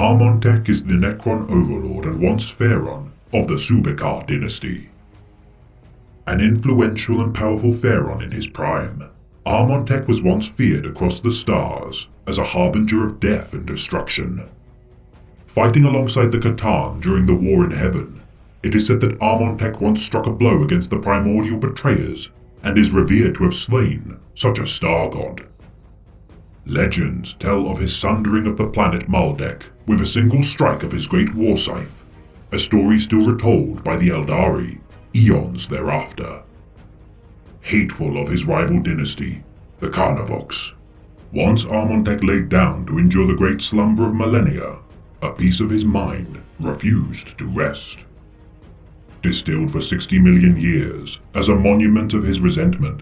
Armontech is the Necron overlord and once Pharaon of the Subekar dynasty. An influential and powerful Pharaon in his prime, Armontech was once feared across the stars as a harbinger of death and destruction. Fighting alongside the Catan during the War in Heaven, it is said that Armontech once struck a blow against the primordial betrayers and is revered to have slain such a star god. Legends tell of his sundering of the planet Maldek with a single strike of his great war scythe, a story still retold by the Eldari eons thereafter. Hateful of his rival dynasty, the Carnavox, once Armontech laid down to endure the great slumber of millennia, a piece of his mind refused to rest. Distilled for 60 million years as a monument of his resentment,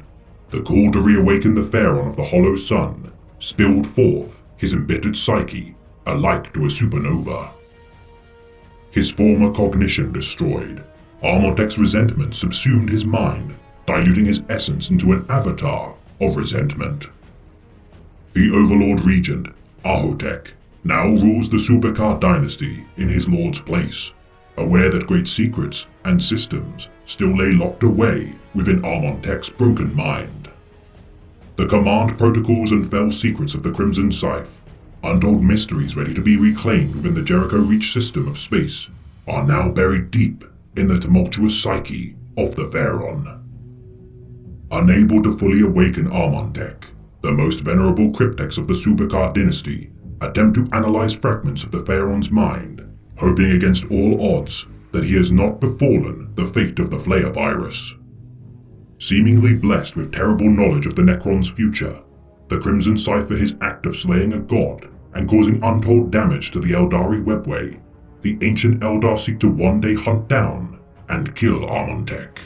the call to reawaken the Pharaon of the Hollow Sun spilled forth his embittered psyche alike to a supernova. His former cognition destroyed, Armontech's resentment subsumed his mind, diluting his essence into an avatar of resentment. The Overlord Regent, Ahotech, now rules the Subekar dynasty in his lord's place, aware that great secrets and systems still lay locked away within Armontech's broken mind. The command protocols and fell secrets of the Crimson Scythe, untold mysteries ready to be reclaimed within the Jericho Reach system of space, are now buried deep in the tumultuous psyche of the Pharaon. Unable to fully awaken Armontech, the most venerable cryptex of the Subekar dynasty attempt to analyze fragments of the Pharaon's mind, hoping against all odds that he has not befallen the fate of the Flayer virus. Seemingly blessed with terrible knowledge of the Necron's future, the Crimson Scythe for his act of slaying a god and causing untold damage to the Eldari webway, the ancient Eldar seek to one day hunt down and kill Armontech.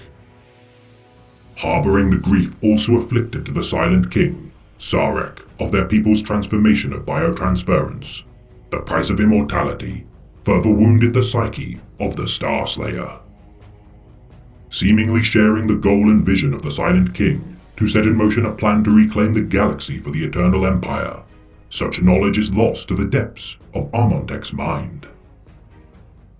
Harboring the grief also afflicted to the Silent King, Sarek, of their people's transformation of biotransference, the price of immortality further wounded the psyche of the Star Slayer. Seemingly sharing the goal and vision of the Silent King to set in motion a plan to reclaim the galaxy for the Eternal Empire, such knowledge is lost to the depths of Armontech's mind.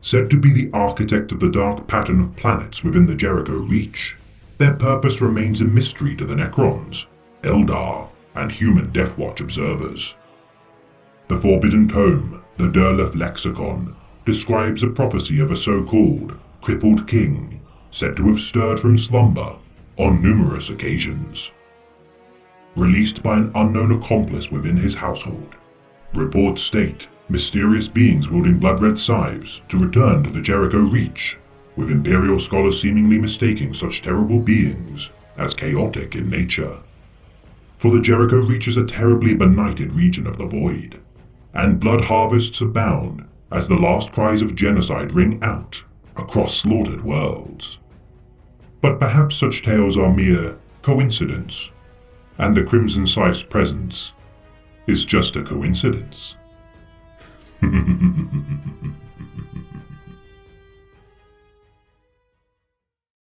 Said to be the architect of the dark pattern of planets within the Jericho Reach, their purpose remains a mystery to the Necrons, Eldar, and human Deathwatch observers. The Forbidden Tome, the Derleth Lexicon, describes a prophecy of a so-called crippled king, said to have stirred from slumber on numerous occasions. Released by an unknown accomplice within his household, reports state mysterious beings wielding blood-red scythes to return to the Jericho Reach, with Imperial scholars seemingly mistaking such terrible beings as chaotic in nature. For the Jericho Reach is a terribly benighted region of the void, and blood harvests abound as the last cries of genocide ring out across slaughtered worlds. But perhaps such tales are mere coincidence, and the Crimson Scythe's presence is just a coincidence.